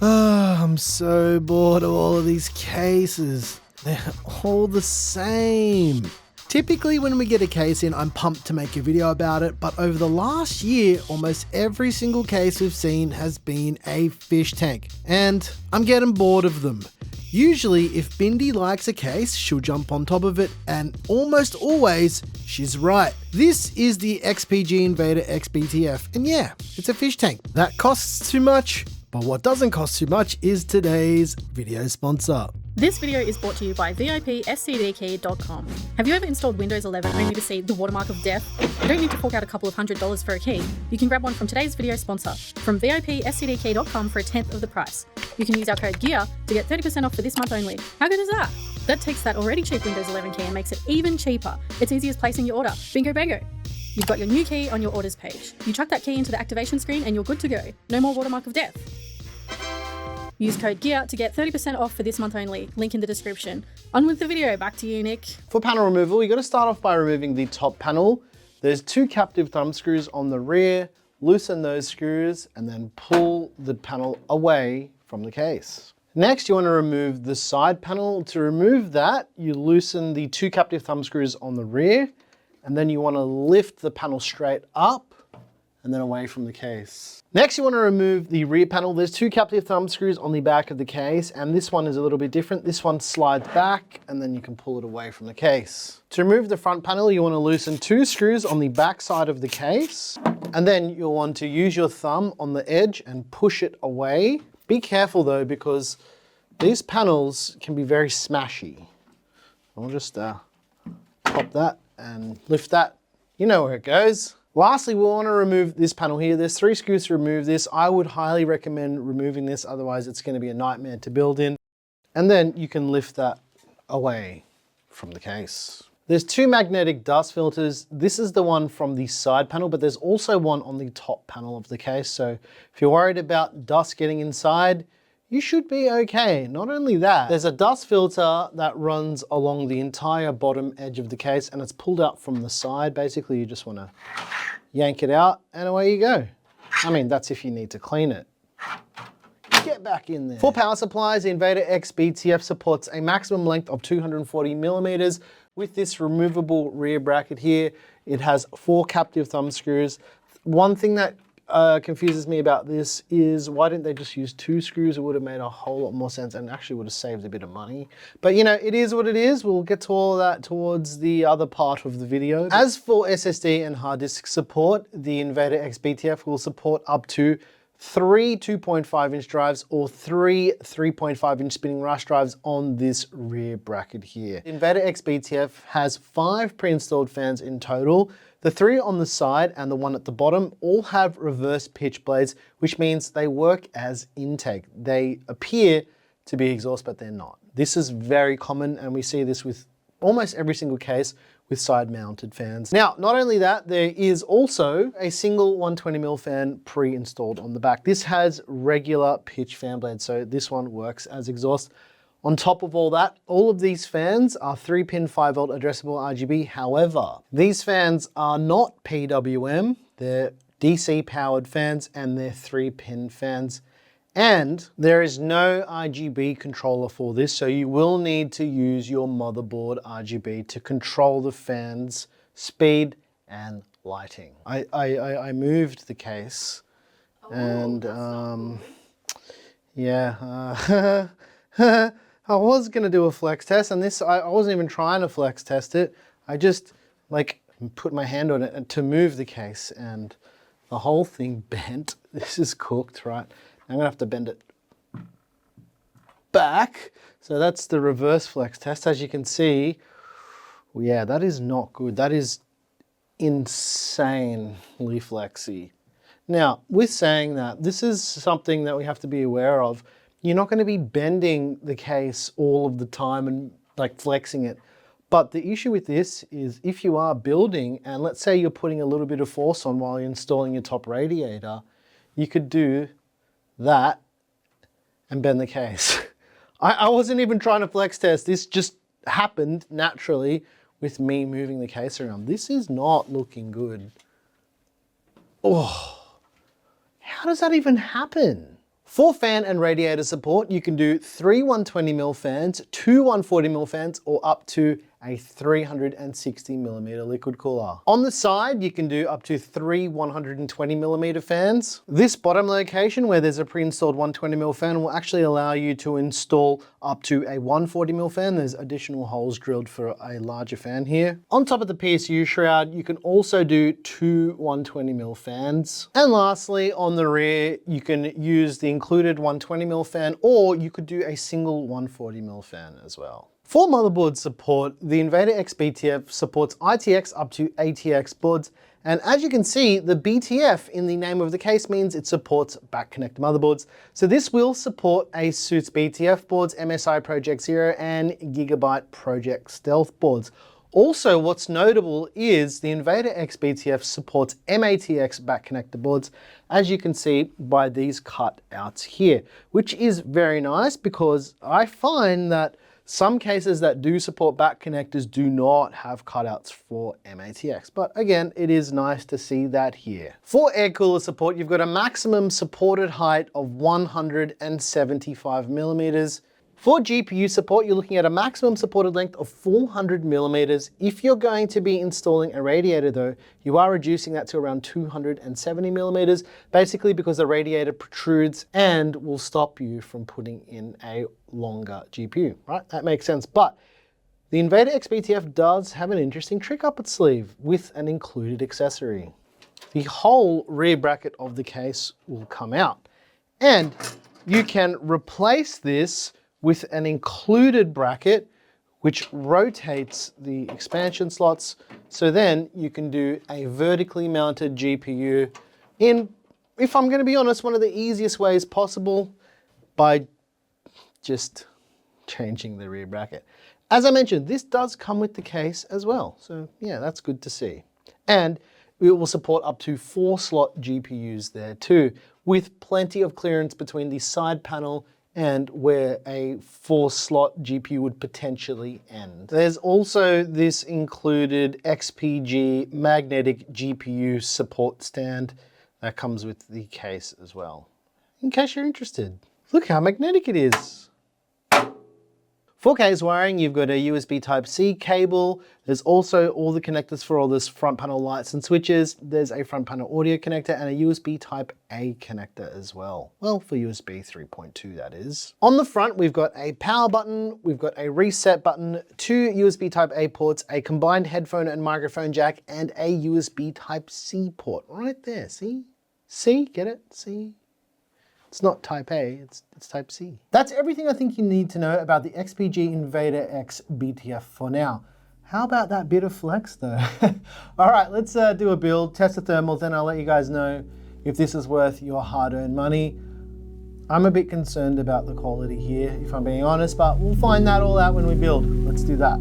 I'm so bored of all of these cases. They're all the same. Typically when we get a case in, I'm pumped to make a video about it, but over the last year, almost every single case we've seen has been a fish tank, and I'm getting bored of them. Usually, if Bindi likes a case, she'll jump on top of it, and almost always, she's right. This is the XPG Invader X BTF, and yeah, it's a fish tank. That costs too much, but what doesn't cost too much is today's video sponsor. This video is brought to you by VIPSCDkey.com. Have you ever installed Windows 11 only to see the watermark of death? You don't need to fork out a couple of $100s for a key. You can grab one from today's video sponsor, from VIPSCDkey.com for a tenth of the price. You can use our code GEAR to get 30% off for this month only. How good is that? That takes that already cheap Windows 11 key and makes it even cheaper. It's easy as placing your order. Bingo bango. You've got your new key on your orders page. You chuck that key into the activation screen and you're good to go. No more watermark of death. Use code GEAR to get 30% off for this month only. Link in the description. On with the video. Back to you, Nick. For panel removal, you got to start off by removing the top panel. There's two captive thumb screws on the rear. Loosen those screws and then pull the panel away from the case. Next, you want to remove the side panel. To remove that, you loosen the two captive thumb screws on the rear, and then you want to lift the panel straight up and then away from the case. Next, you want to remove the rear panel. There's two captive thumb screws on the back of the case, and this one is a little bit different. This one slides back, and then you can pull it away from the case. To remove the front panel, you want to loosen two screws on the back side of the case, and then you'll want to use your thumb on the edge and push it away. Be careful though, because these panels can be very smashy. I'll just pop that and lift that. You know where it goes. Lastly, we'll want to remove this panel here. There's three screws to remove this. I would highly recommend removing this, otherwise it's going to be a nightmare to build in. And then you can lift that away from the case. There's two magnetic dust filters. This is the one from the side panel, but there's also one on the top panel of the case. So if you're worried about dust getting inside, you should be okay. Not only that, there's a dust filter that runs along the entire bottom edge of the case, and it's pulled out from the side. Basically, you just want to yank it out and away you go. I mean, that's if you need to clean it. Get back in there. For power supplies, the Invader X BTF supports a maximum length of 240 millimeters. With this removable rear bracket here, it has 4 captive thumb screws. One thing that confuses me about this is, why didn't they just use 2 screws? It would have made a whole lot more sense and actually would have saved a bit of money. But you know, it is what it is. We'll get to all of that towards the other part of the video. As for SSD and hard disk support, the Invader X BTF will support up to 3 2.5-inch drives or 3 3.5-inch spinning rush drives on this rear bracket here. Invader X BTF has 5 pre-installed fans in total. The 3 on the side and the one at the bottom all have reverse pitch blades, which means they work as intake. They appear to be exhaust, but they're not. This is very common, and we see this with almost every single case with side mounted fans. Now, not only that, there is also a single 120mm fan pre-installed on the back. This has regular pitch fan blades, so this one works as exhaust. On top of all that, all of these fans are 3-pin 5-volt addressable RGB. However, these fans are not PWM, they're DC powered fans, and they're 3-pin fans. And there is no RGB controller for this, so you will need to use your motherboard RGB to control the fan's speed and lighting. I moved the case, and yeah, I was gonna do a flex test, and this, I wasn't even trying to flex test it. I just like put my hand on it to move the case, and the whole thing bent. This is cooked, right? I'm gonna have to bend it back. So that's the reverse flex test. As you can see, well, yeah, that is not good. That is insanely flexy. Now, with saying that, this is something that we have to be aware of. You're not gonna be bending the case all of the time and like flexing it. But the issue with this is, if you are building, and let's say you're putting a little bit of force on while you're installing your top radiator, you could do that and bend the case. I wasn't even trying to flex test. This just happened naturally with me moving the case around. This is not looking good. Oh, how does that even happen? For fan and radiator support, you can do 3 120mm fans, 2 140mm fans, or up to a 360mm liquid cooler. On the side, you can do up to 3 120mm fans. This bottom location where there's a pre-installed 120mm fan will actually allow you to install up to a 140mm fan. There's additional holes drilled for a larger fan here. On top of the PSU shroud, you can also do 2 120mm fans. And lastly, on the rear, you can use the included 120mm fan, or you could do a single 140mm fan as well. For motherboard support, the Invader X BTF supports ITX up to ATX boards, and as you can see, the BTF in the name of the case means it supports back connect motherboards. So this will support ASUS BTF boards, MSI Project Zero, and Gigabyte Project Stealth boards. Also, what's notable is the Invader X BTF supports MATX back connector boards, as you can see by these cutouts here, which is very nice because I find that some cases that do support back connectors do not have cutouts for MATX, but again, it is nice to see that here. For air cooler support, you've got a maximum supported height of 175mm. For GPU support, you're looking at a maximum supported length of 400mm. If you're going to be installing a radiator though, you are reducing that to around 270mm, basically because the radiator protrudes and will stop you from putting in a longer GPU, right? That makes sense. But the Invader X BTF does have an interesting trick up its sleeve with an included accessory. The whole rear bracket of the case will come out, and you can replace this with an included bracket which rotates the expansion slots, so then you can do a vertically mounted GPU in, if I'm going to be honest, one of the easiest ways possible, by just changing the rear bracket. As I mentioned, this does come with the case as well, so yeah, that's good to see. And it will support up to 4-slot GPUs there too, with plenty of clearance between the side panel and where a 4-slot GPU would potentially end. There's also this included XPG magnetic GPU support stand that comes with the case as well, in case you're interested. Look how magnetic it is. For case wiring, you've got a USB Type-C cable. There's also all the connectors for all this front panel lights and switches. There's a front panel audio connector and a USB Type-A connector as well. Well, for USB 3.2 that is. On the front, we've got a power button, we've got a reset button, 2 USB Type-A ports, a combined headphone and microphone jack, and a USB Type-C port right there, see? See, get it, see? It's not Type A, it's Type C. That's everything I think you need to know about the XPG Invader X BTF for now. How about that bit of flex though? All right, let's do a build, test the thermals, then I'll let you guys know if this is worth your hard-earned money. I'm a bit concerned about the quality here, if I'm being honest, but we'll find that all out when we build. Let's do that.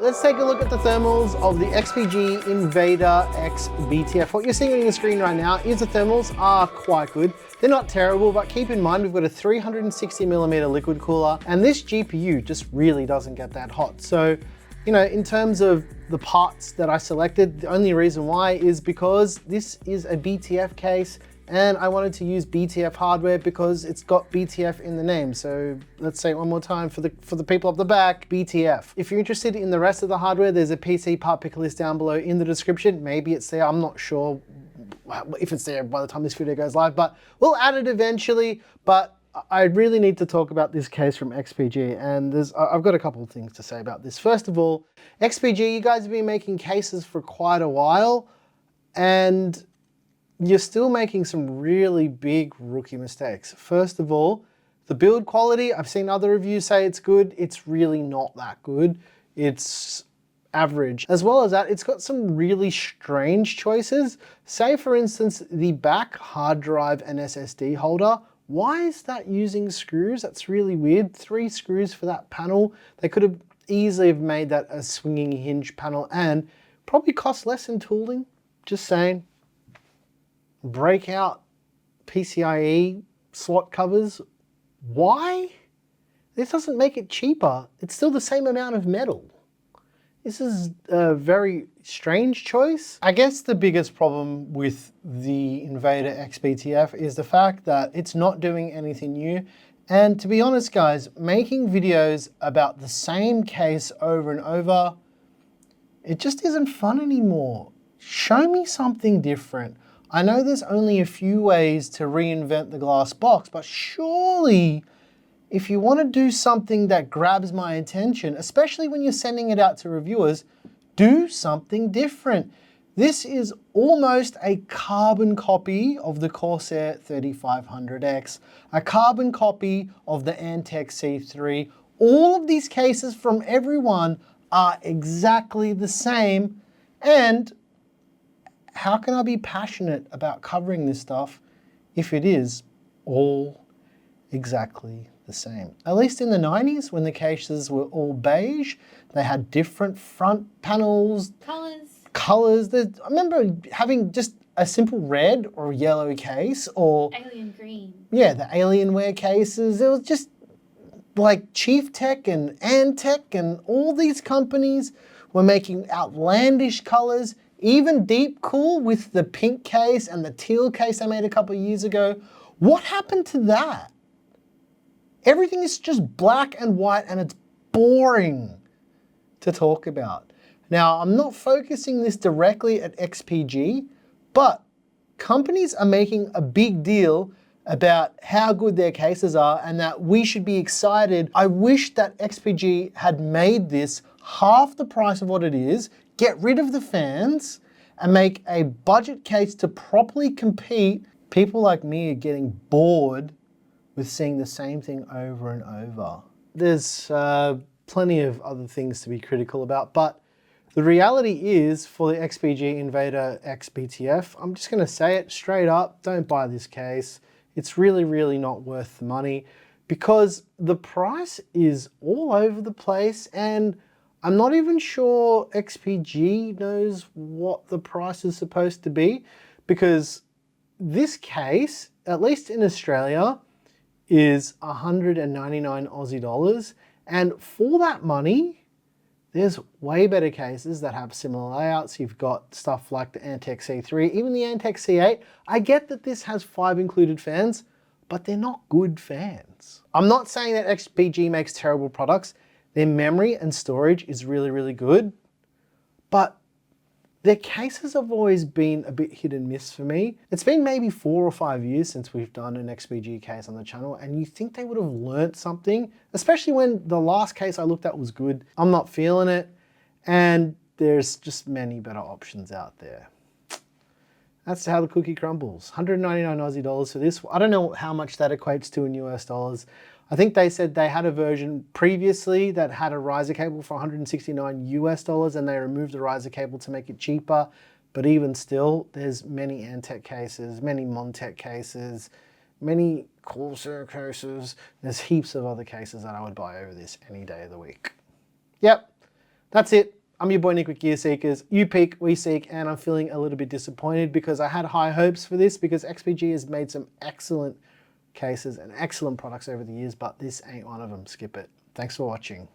let's take a look at the thermals of the XPG Invader X BTF. What you're seeing on your screen right now is the thermals are quite good. They're not terrible, but keep in mind we've got a 360mm liquid cooler, and this GPU just really doesn't get that hot. So, you know, in terms of the parts that I selected, the only reason why is because this is a BTF case, and I wanted to use BTF hardware because it's got BTF in the name. So let's say it one more time for the people up the back, BTF. If you're interested in the rest of the hardware, there's a PC part picker list down below in the description. Maybe it's there, I'm not sure if it's there by the time this video goes live, but we'll add it eventually. But I really need to talk about this case from XPG, and I've got a couple of things to say about this. First of all, XPG, you guys have been making cases for quite a while, and you're still making some really big rookie mistakes. First of all, the build quality, I've seen other reviews say it's good. It's really not that good. It's average. As well as that, it's got some really strange choices. Say for instance, the back hard drive and SSD holder. Why is that using screws? That's really weird. 3 screws for that panel. They could have easily have made that a swinging hinge panel and probably cost less in tooling. Just saying. Breakout PCIe slot covers. Why? This doesn't make it cheaper. It's still the same amount of metal. This is a very strange choice. I guess the biggest problem with the Invader X BTF is the fact that it's not doing anything new. And to be honest, guys, making videos about the same case over and over, it just isn't fun anymore. Show me something different. I know there's only a few ways to reinvent the glass box, but surely if you want to do something that grabs my attention, especially when you're sending it out to reviewers, do something different. This is almost a carbon copy of the Corsair 3500X, a carbon copy of the Antec C3. All of these cases from everyone are exactly the same, and how can I be passionate about covering this stuff if it is all exactly the same? At least in the 90s, when the cases were all beige, they had different front panels. Colors. I remember having just a simple red or yellow case, or alien green. Yeah, the Alienware cases. It was just like Chief Tech and Antec and all these companies were making outlandish colors. Even Deep Cool with the pink case and the teal case I made a couple of years ago. What happened to that? Everything is just black and white, and it's boring to talk about. Now, I'm not focusing this directly at XPG, but companies are making a big deal about how good their cases are and that we should be excited. I wish that XPG had made this half the price of what it is, get rid of the fans, and make a budget case to properly compete. People like me are getting bored with seeing the same thing over and over. There's plenty of other things to be critical about, but the reality is for the XPG Invader X BTF, I'm just gonna say it straight up, don't buy this case. It's really, really not worth the money because the price is all over the place, and I'm not even sure XPG knows what the price is supposed to be, because this case, at least in Australia, is 199 Aussie dollars. And for that money, there's way better cases that have similar layouts. You've got stuff like the Antec C3, even the Antec C8. I get that this has 5 included fans, but they're not good fans. I'm not saying that XPG makes terrible products. Their memory and storage is really, really good, but their cases have always been a bit hit and miss for me. It's been maybe 4 or 5 years since we've done an XPG case on the channel, and you think they would have learnt something, especially when the last case I looked at was good. I'm not feeling it, and there's just many better options out there. That's how the cookie crumbles. 199 Aussie dollars for this. I don't know how much that equates to in US dollars. I think they said they had a version previously that had a riser cable for 169 US dollars, and they removed the riser cable to make it cheaper. But even still, there's many Antec cases, many Montec cases, many Corsair cases. There's heaps of other cases that I would buy over this any day of the week. Yep, that's it. I'm your boy Nick with Gear Seekers. You peak, we seek, and I'm feeling a little bit disappointed because I had high hopes for this because XPG has made some excellent cases and excellent products over the years, but this ain't one of them. Skip it. Thanks for watching.